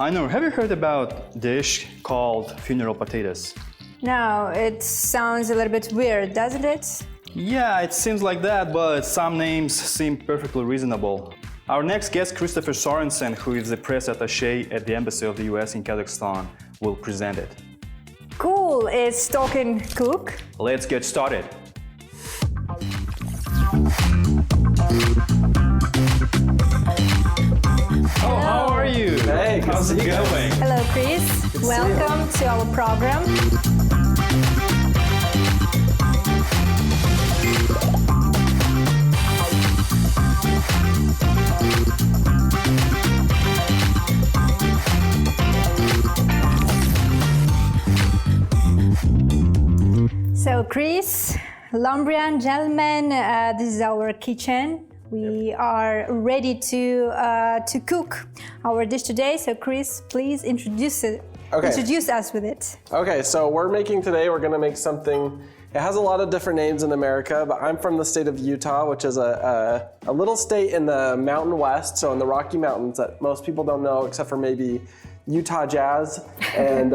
I know. Have you heard about dish called funeral potatoes? No, it sounds a little bit weird, doesn't it? Yeah, it seems like that, but some names seem perfectly reasonable. Our next guest, Christopher Sorensen, who is the press-attache at the Embassy of the US in Kazakhstan, will present it. Cool, it's Talking Cook. Let's get started. Oh, how are you? Hey, how's it going? Hello, Chris. Welcome to our program. So, Chris, Lombrian gentlemen, this is our kitchen. We are ready to cook our dish today. So, Chris, please introduce us with it. Okay, so we're gonna make something. It has a lot of different names in America, but I'm from the state of Utah, which is a little state in the Mountain West, so in the Rocky Mountains that most people don't know except for maybe Utah Jazz and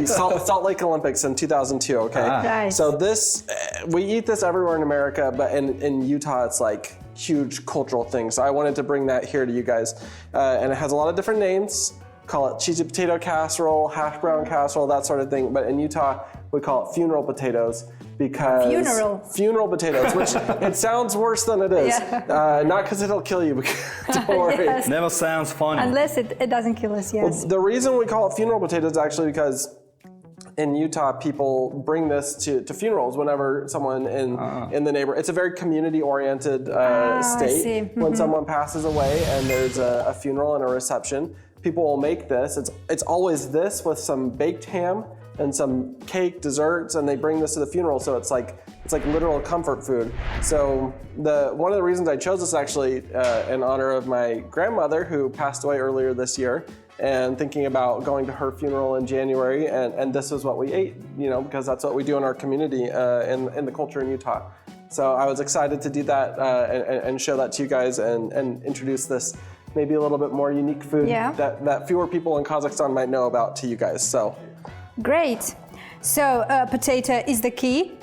Salt Lake Olympics in 2002, okay? Nice. So we eat this everywhere in America, but in Utah it's like huge cultural thing. So I wanted to bring that here to you guys. And it has a lot of different names. Call it cheesy potato casserole, hash brown casserole, that sort of thing. But in Utah, we call it funeral potatoes because funeral potatoes, which it sounds worse than it is. Yeah. Not because it'll kill you, don't worry. Yes. Never sounds funny. Unless it doesn't kill us, yes. Well, the reason we call it funeral potatoes is actually because in Utah, people bring this to funerals whenever someone in the neighborhood. It's a very community-oriented state. When someone passes away and there's a funeral and a reception, people will make this. It's always this with some baked ham and some cake, desserts, and they bring this to the funeral. So it's like literal comfort food. So one of the reasons I chose this actually in honor of my grandmother who passed away earlier this year, and thinking about going to her funeral in January, and this is what we ate, because that's what we do in our community in the culture in Utah. So I was excited to do that and show that to you guys and introduce this maybe a little bit more unique food that fewer people in Kazakhstan might know about to you guys. So great. So potato is the key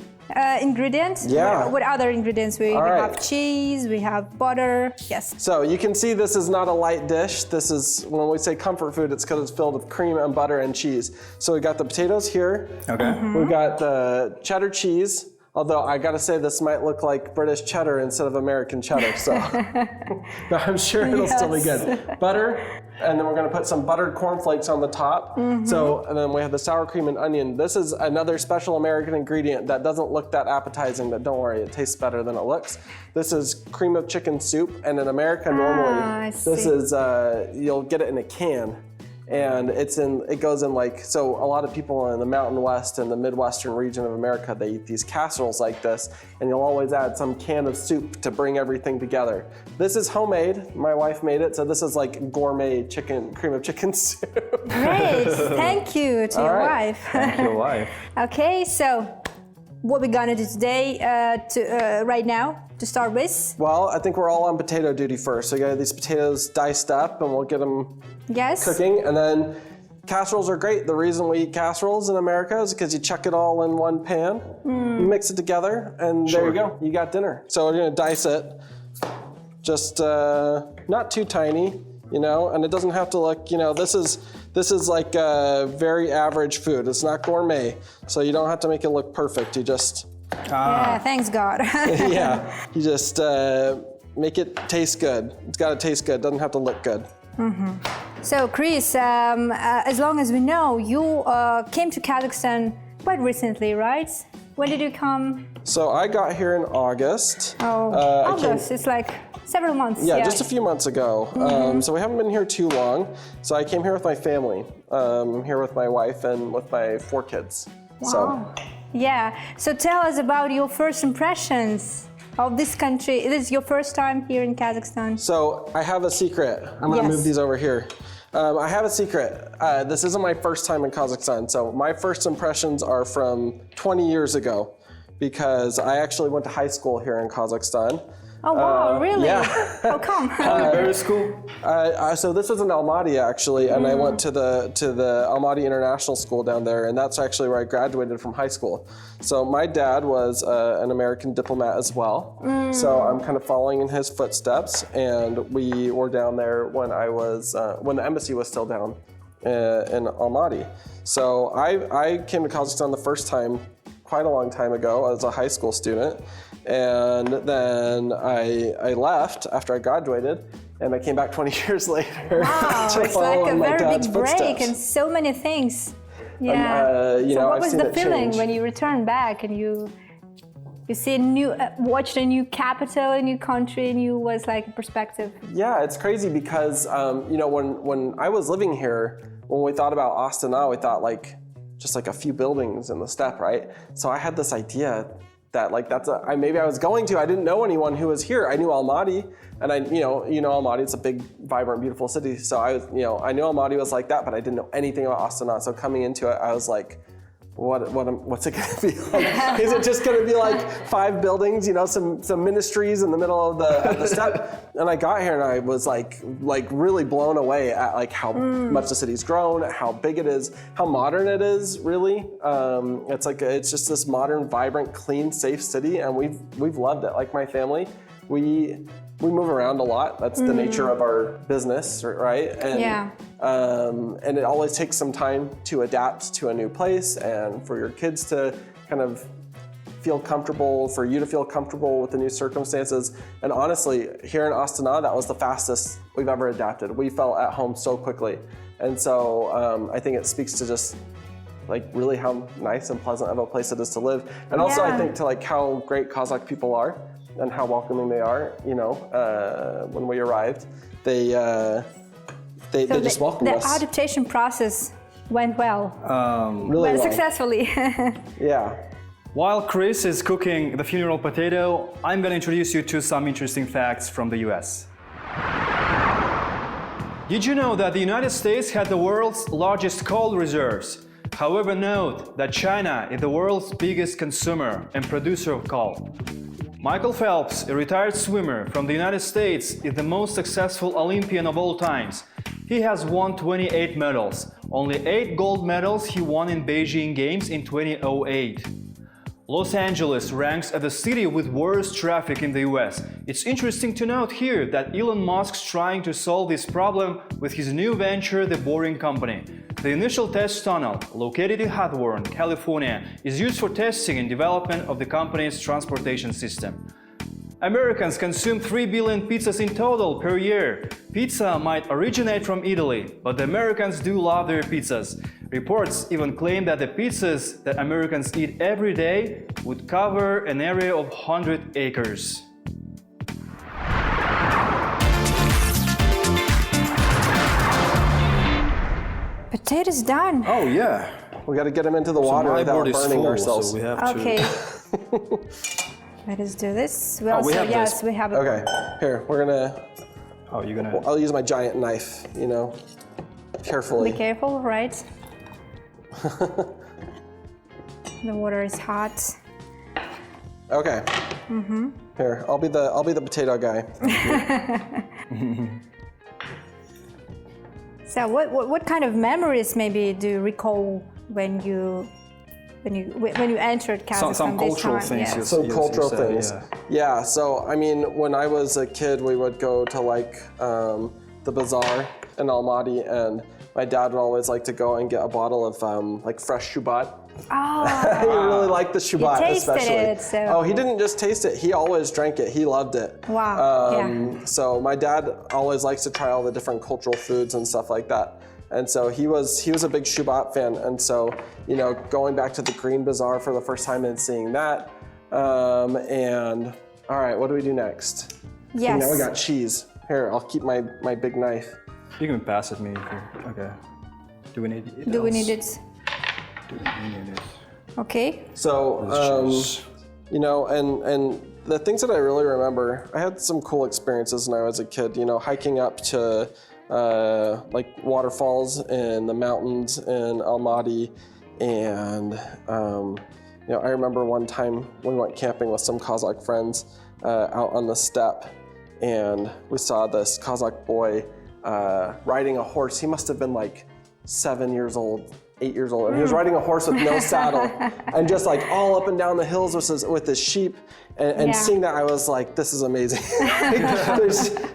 ingredient. Yeah. What other ingredients? We have cheese, we have butter. Yes. So you can see this is not a light dish. This is, when we say comfort food, it's because it's filled with cream and butter and cheese. So we got the potatoes here. Okay. Mm-hmm. We've got the cheddar cheese. Although I gotta say this might look like British cheddar instead of American cheddar, so but I'm sure it'll still be good. Butter, and then we're gonna put some buttered cornflakes on the top. Mm-hmm. So, and then we have the sour cream and onion. This is another special American ingredient that doesn't look that appetizing, but don't worry, it tastes better than it looks. This is cream of chicken soup, and in America normally, this is, you'll get it in a can. And it goes in so a lot of people in the Mountain West and the Midwestern region of America, they eat these casseroles like this, and you'll always add some can of soup to bring everything together. This is homemade, my wife made it, so this is like gourmet cream of chicken soup. Great, thank you to your wife. Thank your wife. Okay, so what we're gonna do today, right now, to start with? Well, I think we're all on potato duty first. So we got these potatoes diced up and we'll get them cooking. And then casseroles are great. The reason we eat casseroles in America is because you chuck it all in one pan, you mix it together, and there you go, you got dinner. So we're gonna dice it, just not too tiny, and it doesn't have to look, this is like very average food. It's not gourmet, so you don't have to make it look perfect. You just yeah, thanks God. yeah, you just make it taste good. It's got to taste good. Doesn't have to look good. Mm-hmm. So, Chris, as long as we know, you came to Kazakhstan quite recently, right? When did you come? So I got here in August. Oh, August. It's like several months. Yeah, just a few months ago. So we haven't been here too long. So I came here with my family. I'm here with my wife and with my 4 kids. Wow. So. Yeah. So tell us about your first impressions of this country. It is your first time here in Kazakhstan. So I have a secret. I'm going to move these over here. I have a secret. This isn't my first time in Kazakhstan. So my first impressions are from 20 years ago because I actually went to high school here in Kazakhstan. Oh wow, really? Yeah. How come? Very school. So this was in Almaty actually, and I went to the Almaty International School down there, and that's actually where I graduated from high school. So my dad was an American diplomat as well, so I'm kind of following in his footsteps, and we were down there when I was when the embassy was still down in Almaty. So I came to Kazakhstan the first time quite a long time ago as a high school student. And then I left after I graduated, and I came back 20 years later. Wow, to it's follow like a in my very dad's big break footsteps. and so many things. Yeah. You so know, what I've was seen the it feeling change. when you returned back and you see a new, watched a new capital, a new country, a new was like a perspective? Yeah, it's crazy because you know, when I was living here, when we thought about Astana, we thought like just like a few buildings in the steppe, right? So I had this idea that like maybe I was going to. I didn't know anyone who was here. I knew Almaty, and you know Almaty. It's a big, vibrant, beautiful city. So I knew Almaty was like that, but I didn't know anything about Astana. So coming into it, I was like, what's it gonna be like? Is it just gonna be like 5 buildings, you know, some ministries in the middle of the steppe? And I got here and I was like really blown away at like how much the city's grown, how big it is, how modern it is. Really, it's just this modern, vibrant, clean, safe city, and we've loved it. Like my family, we move around a lot. That's the nature of our business, right? And, yeah. And it always takes some time to adapt to a new place, and for your kids to kind of feel comfortable, for you to feel comfortable with the new circumstances. And honestly, here in Astana, that was the fastest we've ever adapted. We felt at home so quickly. And so I think it speaks to just like really how nice and pleasant of a place it is to live. And also I think to like how great Kazakh people are and how welcoming they are. You know, when we arrived, they just welcomed us. The adaptation process went well. Really well. Successfully. Yeah. While Chris is cooking the funeral potato, I'm going to introduce you to some interesting facts from the US. Did you know that the United States had the world's largest coal reserves? However, note that China is the world's biggest consumer and producer of coal. Michael Phelps, a retired swimmer from the United States, is the most successful Olympian of all times. He has won 28 medals. Only 8 gold medals he won in Beijing Games in 2008. Los Angeles ranks as the city with worst traffic in the US. It's interesting to note here that Elon Musk's trying to solve this problem with his new venture, the Boring Company. The initial test tunnel, located in Hawthorne, California, is used for testing and development of the company's transportation system. Americans consume 3 billion pizzas in total per year. Pizza might originate from Italy, but the Americans do love their pizzas. Reports even claim that the pizzas that Americans eat every day would cover an area of 100 acres. Potatoes done. Oh yeah. We got to get them into the water without burning ourselves. So we have Okay. to... Let us do this. We have yes, this. we have it. Okay, here, we're gonna, Oh, you're gonna... I'll use my giant knife, you know, carefully. Be careful, right? The water is hot. Okay. Mm-hmm. Here, I'll be the potato guy. So what kind of memories maybe do you recall when you entered Kazakhstan? Some cultural things. Yeah. Yes, Some yes, cultural you said, things. yeah. Yeah, so I mean, when I was a kid, we would go to like the bazaar in Almaty, and my dad would always like to go and get a bottle of like fresh shubat. Oh, He really liked the shubat, He tasted especially. it, so- Oh, he didn't just taste it; he always drank it. He loved it. Wow, yeah. So my dad always likes to try all the different cultural foods and stuff like that. And so he was a big shubat fan. And so, you know, going back to the Green Bazaar for the first time and seeing that. And all right, what do we do next? Yes. Now we got cheese. Here, I'll keep my big knife. You can pass it me. If you... Okay. Do we need it? Do we need it? Do we need it? Okay. So, you know, and the things that I really remember, I had some cool experiences when I was a kid, you know, hiking up to like waterfalls in the mountains in Almaty. And, you know, I remember one time we went camping with some Kazakh friends, out on the steppe, and we saw this Kazakh boy riding a horse. He must have been like 7 years old, 8 years old, and he was riding a horse with no saddle, and just like all up and down the hills with his sheep, and seeing that, I was like, this is amazing.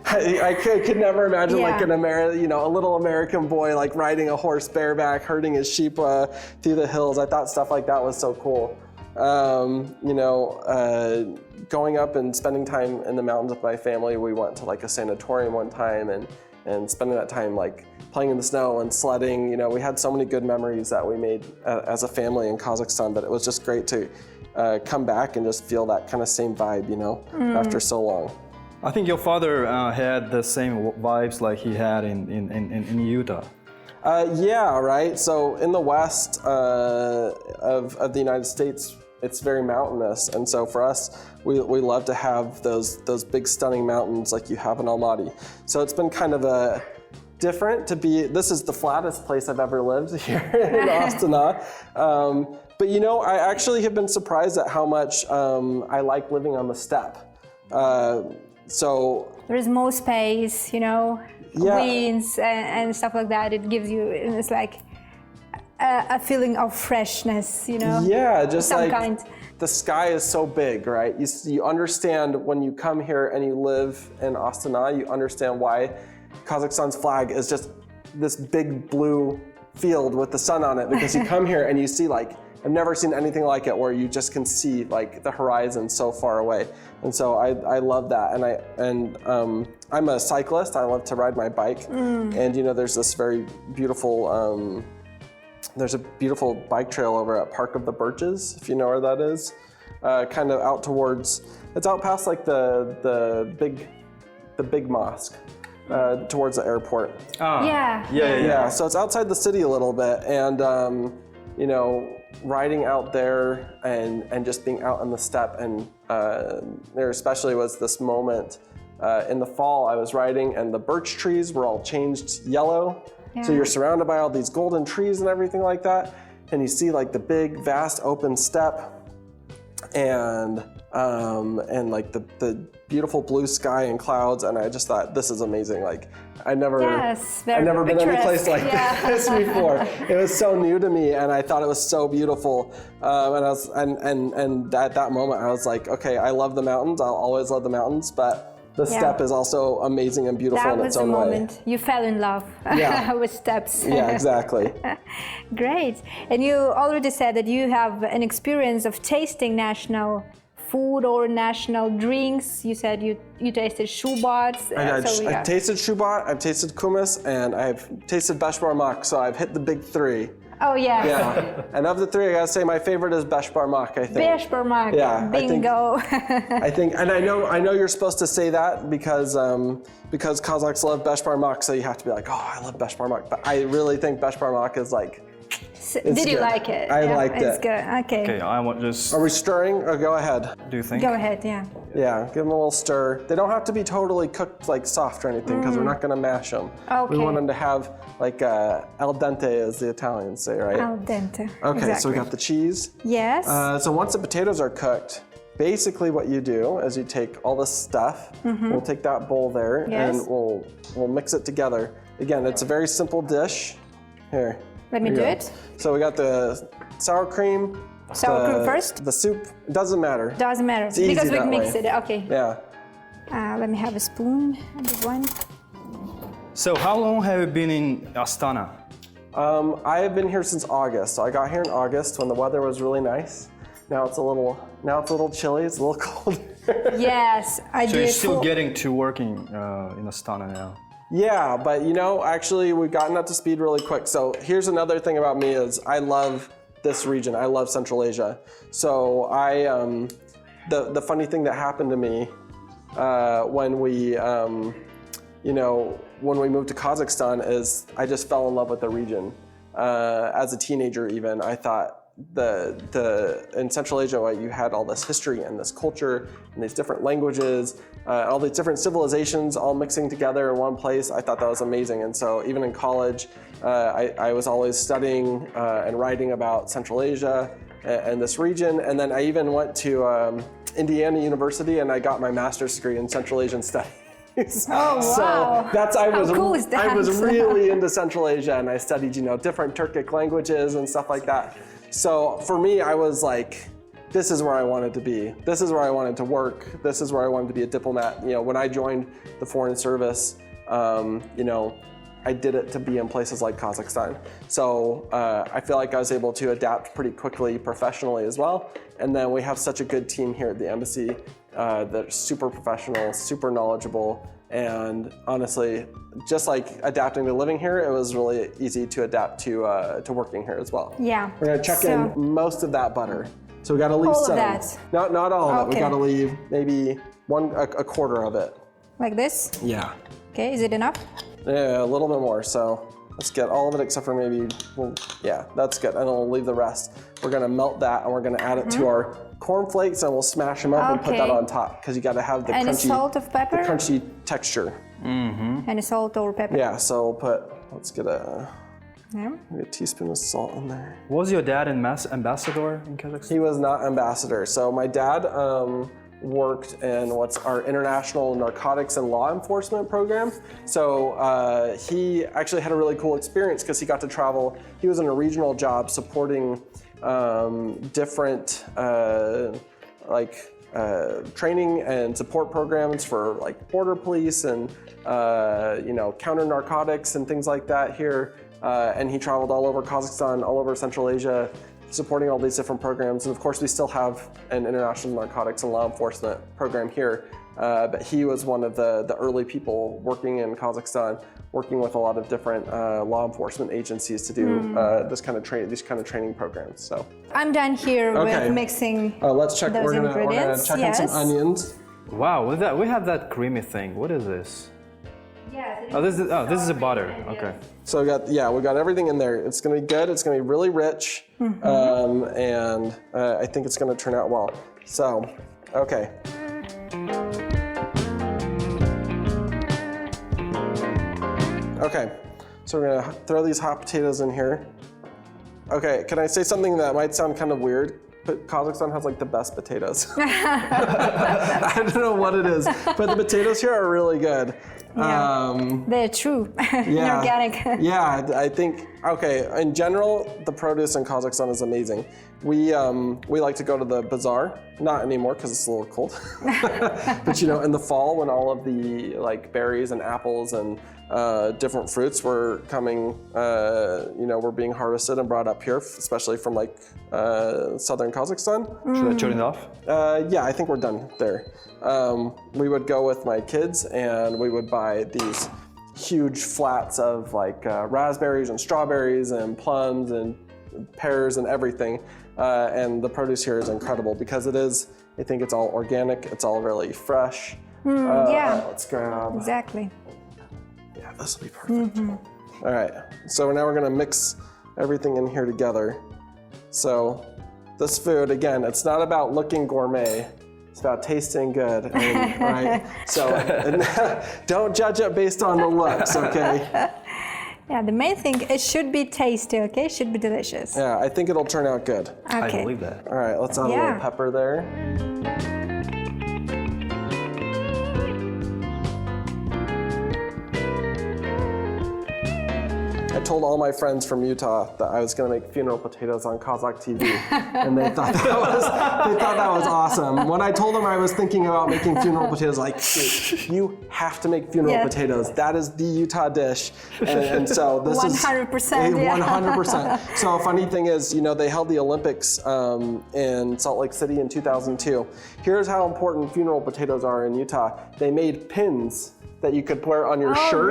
I could never imagine like a little American boy like riding a horse bareback, herding his sheep through the hills. I thought stuff like that was so cool. Going up and spending time in the mountains with my family. We went to like a sanatorium one time and spending that time like playing in the snow and sledding. We had so many good memories that we made as a family in Kazakhstan, but it was just great to come back and just feel that kind of same vibe, after so long. I think your father had the same vibes like he had in Utah. Yeah, right. So in the west of the United States, it's very mountainous, and so for us, we love to have those big stunning mountains like you have in Almaty. So it's been kind of different to be. This is the flattest place I've ever lived here in Astana. But I actually have been surprised at how much I like living on the steppe. So there's more space, winds and stuff like that. It gives you, it's like a feeling of freshness, Yeah, just some like kind. The sky is so big, right? You understand when you come here and you live in Astana, you understand why Kazakhstan's flag is just this big blue field with the sun on it, because you come here and you see like, I've never seen anything like it, where you just can see like the horizon so far away, and so I love that. And I'm a cyclist. I love to ride my bike, and there's this very beautiful there's a beautiful bike trail over at Park of the Birches, if you know where that is. Kind of out towards, it's out past like the big mosque. Towards the airport. Yeah. So it's outside the city a little bit, and riding out there and just being out on the steppe, and there especially was this moment in the fall. I was riding and the birch trees were all changed yellow. Yeah. So you're surrounded by all these golden trees and everything like that, and you see like the big vast open steppe, and like the beautiful blue sky and clouds, and I just thought, this is amazing. Like I'd never been any place like this before. It was so new to me, and I thought it was so beautiful. And at that moment, I was like, okay, I love the mountains. I'll always love the mountains, but the steppe is also amazing and beautiful in its own way. That was the moment you fell in love with steppes. Yeah, exactly. Great. And you already said that you have an experience of tasting national food or national drinks. You said you tasted shubats. I've tasted shubat, I've tasted kumis, and I've tasted beshbarmak, so I've hit the big three. Oh yeah. Yeah. And of the three, I gotta say my favorite is beshbarmak, I think. Beshbarmak. Yeah. Bingo. I think, and I know you're supposed to say that because Kazakhs love beshbarmak, so you have to be like, oh, I love beshbarmak. But I really think beshbarmak is like. Did you like it? I liked it. It's good. Okay. Okay, I want just. Are we stirring, or go ahead? Do you think? Go ahead. Yeah. Yeah, give them a little stir. They don't have to be totally cooked like soft or anything, because we're not gonna mash them. Okay. We want them to have like al dente, as the Italians say, right? Al dente. Okay, exactly. so we got the cheese. Yes. So once the potatoes are cooked, basically what you do is you take all this stuff. We'll take that bowl there, and we'll mix it together. Again, it's a very simple dish. Here. Let me do it. So we got the sour cream. Sour cream first? The soup, it doesn't matter. Doesn't matter. It's easy because we that mix way. it. Okay. Yeah. Let me have a spoon, a big one. So how long have you been in Astana? I have been here since August. So I got here in August when the weather was really nice. Now it's a little chilly. It's a little cold. Yes, I did. So you're still getting to working in Astana now? Yeah, but actually we've gotten up to speed really quick. So here's another thing about me is I love this region. I love Central Asia. So the funny thing that happened to me when we moved to Kazakhstan is I just fell in love with the region. As a teenager even, I thought in Central Asia, you had all this history and this culture and these different languages, all these different civilizations all mixing together in one place. I thought that was amazing. And so even in college, I was always studying and writing about Central Asia and this region. And then I even went to Indiana University, and I got my master's degree in Central Asian Studies. Oh, wow. So that's How cool is that? I was really into Central Asia, and I studied, different Turkic languages and stuff like that. So for me, I was like, this is where I wanted to be. This is where I wanted to work. This is where I wanted to be a diplomat. When I joined the Foreign Service, I did it to be in places like Kazakhstan. So I feel like I was able to adapt pretty quickly professionally as well. And then we have such a good team here at the embassy that are super professional, super knowledgeable. And honestly, just like adapting to living here, it was really easy to adapt to working here as well. Yeah. We're gonna check in most of that butter. So we gotta leave all some. Of that. Not all of it. We Okay. gotta leave maybe a quarter of it. Like this? Yeah. Okay, is it enough? Yeah, a little bit more. So let's get all of it except for maybe, yeah, that's good. And then we'll leave the rest. We're gonna melt that and we're gonna add it to our cornflakes and we'll smash them up and put that on top because you gotta have the and crunchy, salt of pepper? the crunchy texture. And salt or pepper? Yeah, so let's get a Yeah. teaspoon of salt in there. Was your dad an ambassador in Kazakhstan? He was not ambassador. So my dad worked in what's our International Narcotics and Law Enforcement program. So he actually had a really cool experience because he got to travel. He was in a regional job supporting different training and support programs for like border police and counter narcotics and things like that here. And he traveled all over Kazakhstan, all over Central Asia, supporting all these different programs. And of course, we still have an international narcotics and law enforcement program here. But he was one of the early people working in Kazakhstan, working with a lot of different law enforcement agencies to do these kind of training programs. So I'm done here with mixing let's check. those We're gonna ingredients. check in some onions. Wow, with that we have that creamy thing. What is this? Yeah. This is a butter. Okay. So we got everything in there. It's gonna be good. It's gonna be really rich, and I think it's gonna turn out well. So, okay. Okay, so we're gonna throw these hot potatoes in here. Okay, can I say something that might sound kind of weird? But Kazakhstan has like the best potatoes. I don't know what it is, but the potatoes here are really good. Yeah. They're true, organic. Yeah, I think, in general, the produce in Kazakhstan is amazing. We like to go to the bazaar, not anymore because it's a little cold, but in the fall when all of the berries and apples and different fruits were coming, were being harvested and brought up here, especially from southern Kazakhstan. Should I turn it off? Yeah, I think we're done there. We would go with my kids and we would buy these huge flats of raspberries and strawberries and plums and pears and everything. And the produce here is incredible because I think it's all organic, it's all really fresh. Yeah. Let's grab. Exactly. Yeah, this will be perfect. All right, so now we're gonna mix everything in here together. So this food, again, it's not about looking gourmet, it's about tasting good, right? So don't judge it based on the looks, okay? Yeah, the main thing, it should be tasty, okay? It should be delicious. Yeah, I think it'll turn out good. Okay. I believe that. All right, let's add a little pepper there. I told all my friends from Utah that I was going to make funeral potatoes on Kazakh TV, and they thought that was awesome. When I told them I was thinking about making funeral potatoes, dude, you have to make funeral potatoes. That is the Utah dish, and so this 100%, is 100%. So a funny thing is, they held the Olympics in Salt Lake City in 2002. Here's how important funeral potatoes are in Utah. They made pins that you could wear on your shirt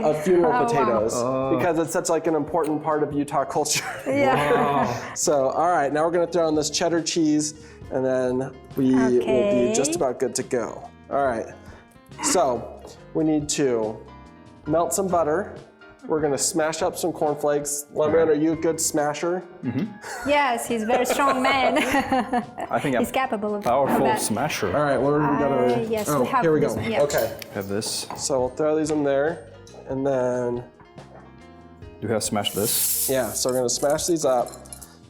of funeral potatoes because it's such an important part of Utah culture. Yeah. Wow. So, all right, now we're gonna throw in this cheddar cheese and then we will be just about good to go. All right, so we need to melt some butter. We're gonna smash up some cornflakes. Lemon, are you a good smasher? Yes, he's a very strong man. I think he's capable of powerful that. smasher. All right, what are we gonna? Yes, we have here we this go. one, yeah. Okay, Have this. so we'll throw these in there, and then You have smashed this. so we're gonna smash these up.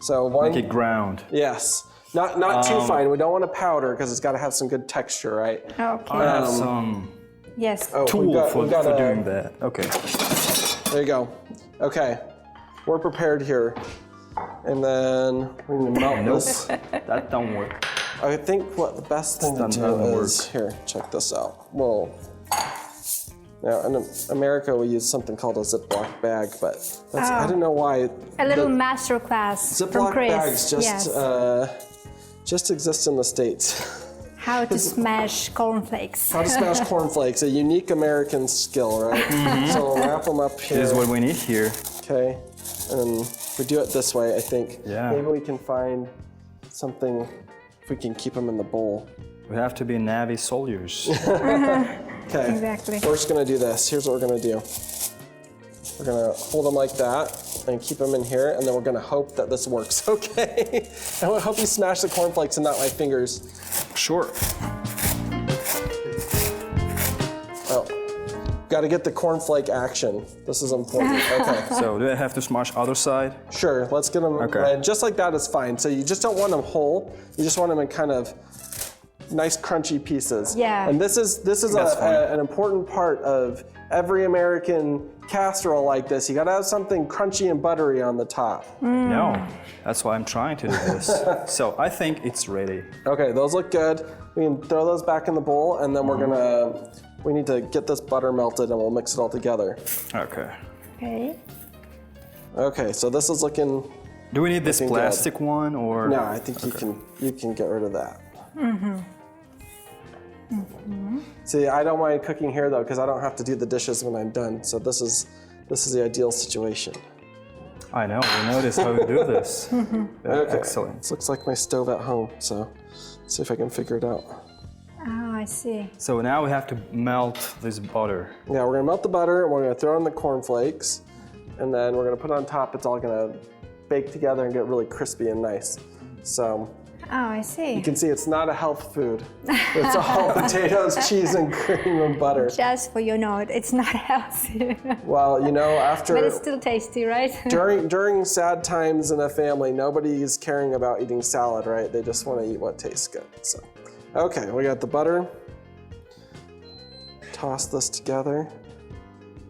So Make it ground. Yes. Not too fine. We don't want to powder because it's got to have some good texture, right? Okay. I have some Yes. tool for doing that. Okay. There you go. Okay, we're prepared here. And then we're gonna melt this. That don't work. I think what the best thing to do is, here, check this out. Well, now in America we use something called a Ziploc bag, but that's, I don't know why. A little master class from Ziploc Chris. bags just exist in the States. How to smash cornflakes. How to smash cornflakes, a unique American skill, right? So we'll wrap them up here. This is what we need here. Okay, and if we do it this way, I think maybe we can find something, if we can keep them in the bowl. We have to be Navy soldiers. Okay, Exactly. we're just gonna do this. Here's what we're gonna do. We're gonna hold them like that and keep them in here, and then we're gonna hope that this works, okay? I hope you smash the cornflakes and not my fingers. Sure. Oh, gotta get the cornflake action. This is important, okay. So do I have to smash other side? Sure, let's get them red. Just like that is fine. So you just don't want them whole. You just want them in kind of nice crunchy pieces. Yeah. And this is an important part of every American casserole like this. You gotta have something crunchy and buttery on the top. No, that's why I'm trying to do this. So I think it's ready. Okay, those look good. We can throw those back in the bowl, and then we need to get this butter melted, and we'll mix it all together. Okay. Okay. Okay, so this is looking. Do we need this plastic one or? No, I think you can get rid of that. See, I don't mind cooking here though, because I don't have to do the dishes when I'm done. So this is the ideal situation. I know. We noticed how to do this. Okay. Excellent. This looks like my stove at home. So let's see if I can figure it out. Oh, I see. So now we have to melt this butter. Yeah, we're gonna melt the butter, and we're gonna throw in the cornflakes, and then we're gonna put it on top. It's all gonna bake together and get really crispy and nice. So. Oh, I see. You can see it's not a health food. It's all potatoes, cheese, and cream and butter. Just for your note, it's not healthy. Well, you know, after... But it's still tasty, right? During sad times in a family, nobody's caring about eating salad, right? They just want to eat what tastes good. So, okay, we got the butter. Toss this together.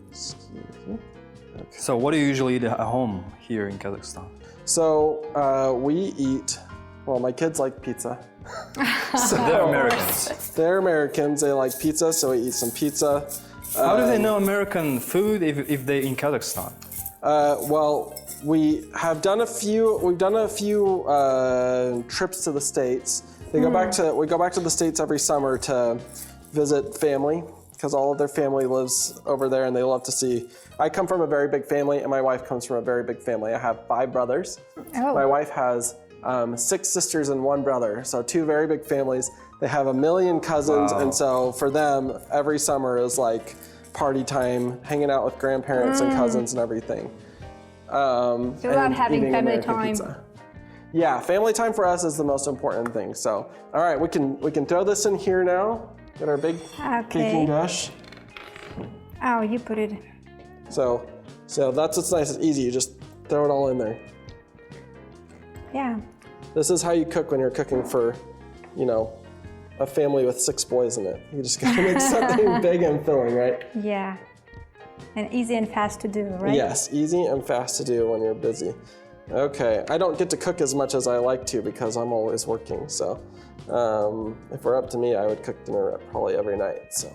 Excuse me. Okay. So what do you usually eat at home here in Kazakhstan? So we eat... Well, my kids like pizza. So they're Americans. They're Americans. They like pizza, so we eat some pizza. How do they know American food if they're in Kazakhstan? Well, we have done a few. We've done a few trips to the States. We go back to the States every summer to visit family, because all of their family lives over there, and they love to see. I come from a very big family, and my wife comes from a very big family. I have 5 brothers. Oh. My wife has 6 sisters and 1 brother, so 2 very big families. They have a million cousins, and so for them, every summer is like party time, hanging out with grandparents and cousins and everything. So about having family American time. pizza. Yeah, family time for us is the most important thing. So, all right, we can throw this in here now. Get our big baking dish. Oh, you put it. So that's what's nice. It's easy. You just throw it all in there. Yeah. This is how you cook when you're cooking for, you know, a family with 6 boys in it. You just gotta make something big and filling, right? Yeah. And easy and fast to do, right? Yes, easy and fast to do when you're busy. Okay, I don't get to cook as much as I like to because I'm always working. So if it were up to me, I would cook dinner probably every night. So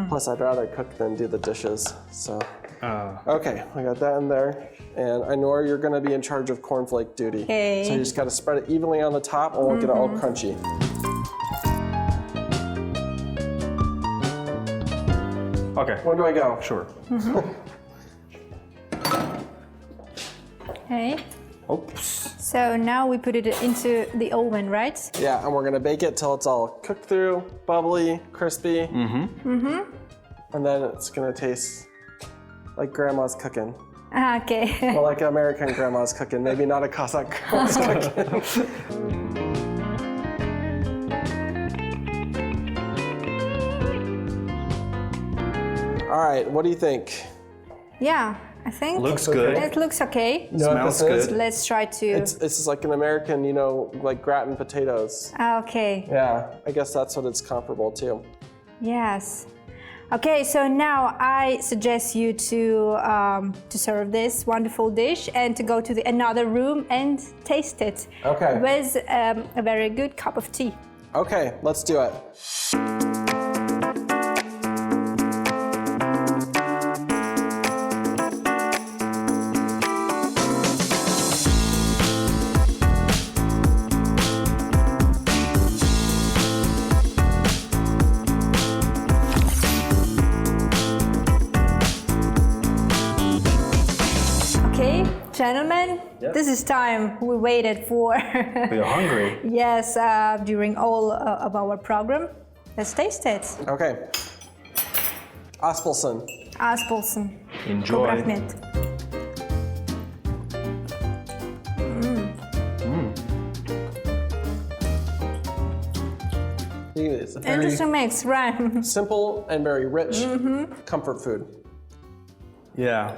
plus, I'd rather cook than do the dishes. So okay, I got that in there. And I know you're gonna be in charge of cornflake duty. Okay. So you just gotta spread it evenly on the top and we'll get it all crunchy. Okay. Where do I go? Sure. Okay. Oops. So now we put it into the oven, right? Yeah, and we're gonna bake it till it's all cooked through, bubbly, crispy. And then it's gonna taste like grandma's cooking. Okay. Well, like American grandma's cooking, maybe not a Kazakh grandma's cooking. All right, what do you think? Yeah, I think. Looks good. It looks okay. You know what Smells this is? good. Let's try to. It's like an American, you know, like gratin potatoes. Okay. Yeah, I guess that's what it's comparable to. Yes. Okay, so now I suggest you to serve this wonderful dish and to go to another room and taste it. Okay. With a very good cup of tea. Okay, let's do it. Gentlemen, this is time we waited for. We are hungry. Yes, during all of our program. Let's taste it. Okay. Aspelsen. Aspelsen. Enjoy. Rahmet. It's a very Interesting mix, right? simple and very rich comfort food. Yeah.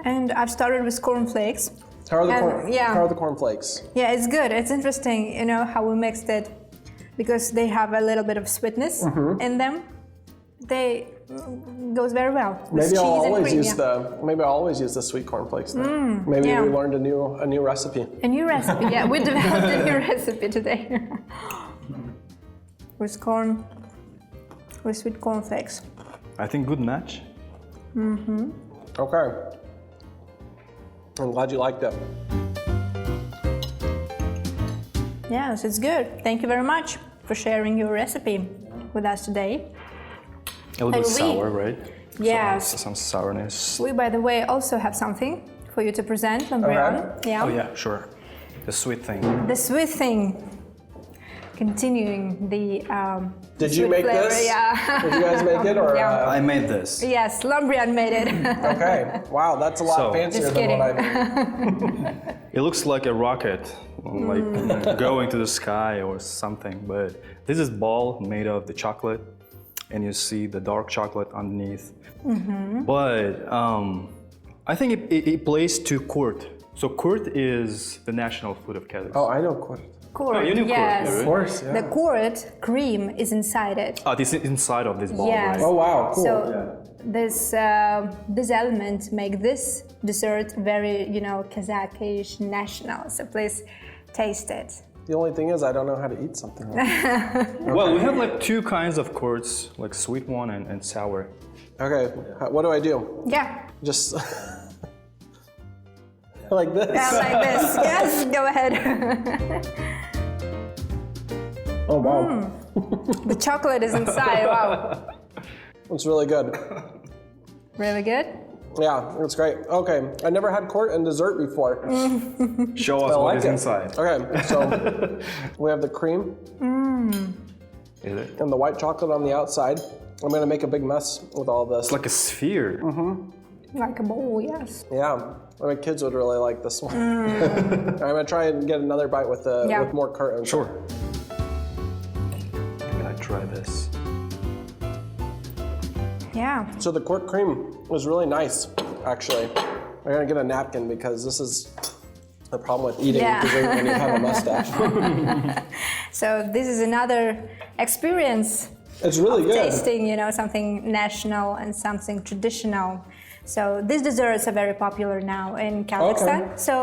And I've started with cornflakes. How are the corn? yeah. How are the cornflakes? Yeah, it's good. It's interesting, you know, how we mixed it because they have a little bit of sweetness in them. They goes very well with Maybe cheese I'll and always cream. use maybe I'll always use the sweet cornflakes. Maybe yeah. we learned a new recipe. A new recipe, yeah. We developed a new recipe today. With sweet cornflakes. I think good match. Okay. I'm glad you liked it. Yes, it's good. Thank you very much for sharing your recipe with us today. A little bit And we- sour, right? Yes. Some sourness. We, by the way, also have something for you to present, Lambrian. Okay. Yeah. Oh yeah, sure. The sweet thing. The sweet thing. Continuing the Did you sweet make flavor, this? yeah. Did you guys make it or? Yeah. I made this. Yes, Lambrian made it. Okay. Wow, that's a lot So- fancier Just than what I did. It looks like a rocket, like going to the sky or something. But this is ball made of the chocolate, and you see the dark chocolate underneath. But I think it plays to kurt. So kurt is the national food of Kazakhstan. Oh, I know quite. Kurt, you knew kurt, yes. yeah, right? Of course, yeah. The kurt cream is inside it. Oh, this is inside of this ball, Yes. right? Oh wow, cool. So this element make this dessert very, you know, Kazakhish national. So please taste it. The only thing is I don't know how to eat something like that. Well, we have like two kinds of kurds, like sweet one and sour. Okay, what do I do? Yeah, Just like this? like this. Yes, go ahead. Oh wow, The chocolate is inside. Wow, it's really good. really good. Yeah, it's great. Okay, I never had quart and dessert before. Show us I what like is it. inside. Okay, so we have the cream Is it? and the white chocolate on the outside. I'm gonna make a big mess with all this. It's like a sphere. Like a bowl, yes. Yeah, my kids would really like this one. I'm gonna try and get another bite with Yeah. with more curtains. Sure. I'm gonna try this. Yeah. So the quart cream was really nice, actually. I'm gonna get a napkin because this is the problem with eating Yeah. dessert when you have a mustache. So this is another experience It's really good. tasting, you know, something national and something traditional. So these desserts are very popular now in Kazakhstan. Okay. So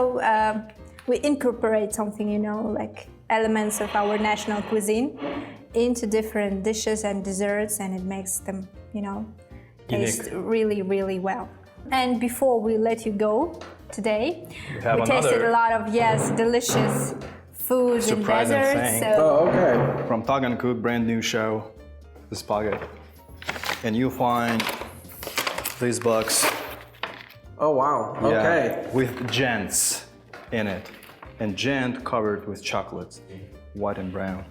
we incorporate something, you know, like elements of our national cuisine into different dishes and desserts, and it makes them, you know, taste Unique. really, really well. And before we let you go today, have we tasted another a lot of, yes, delicious foods and surprising desserts. thing. So Oh, okay. From Tag and Cook, brand new show, the spaghetti. And you find this box, Oh, wow. Okay. with gents in it. And gent covered with chocolates, white and brown.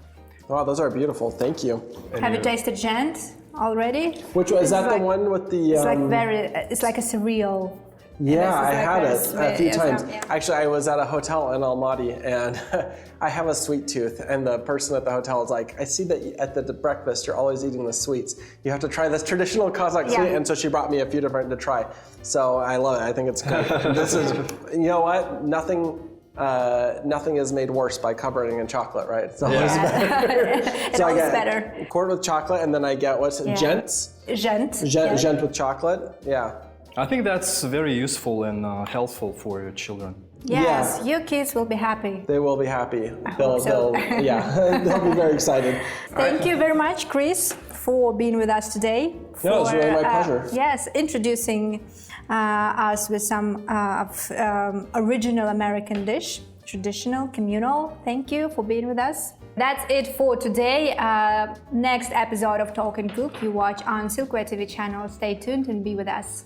Wow, those are beautiful. Thank you. have you tasted gent already? Which was It's that like- the one with the? It's like it's like a cereal Yeah, I had it a few times. Yeah. Actually, I was at a hotel in Almaty, and I have a sweet tooth, and the person at the hotel is like, I see that at the breakfast you're always eating the sweets. You have to try this traditional Kazakh sweet, and so she brought me a few different to try. So I love it. I think it's great. This is, you know what? Nothing is made worse by covering in chocolate, right? It's always better. It's always better. Quart with chocolate, and then I get what's it? Gents? Gent with chocolate. Yeah. I think that's very useful and helpful for your children. Yes, your kids will be happy. They will be happy. So. They'll be very excited. Thank you very much, Chris, for being with us today. No, it was really my pleasure. Yes, introducing us with some original American dish, traditional, communal. Thank you for being with us. That's it for today. Next episode of Talk and Cook you watch on Silkware TV channel. Stay tuned and be with us.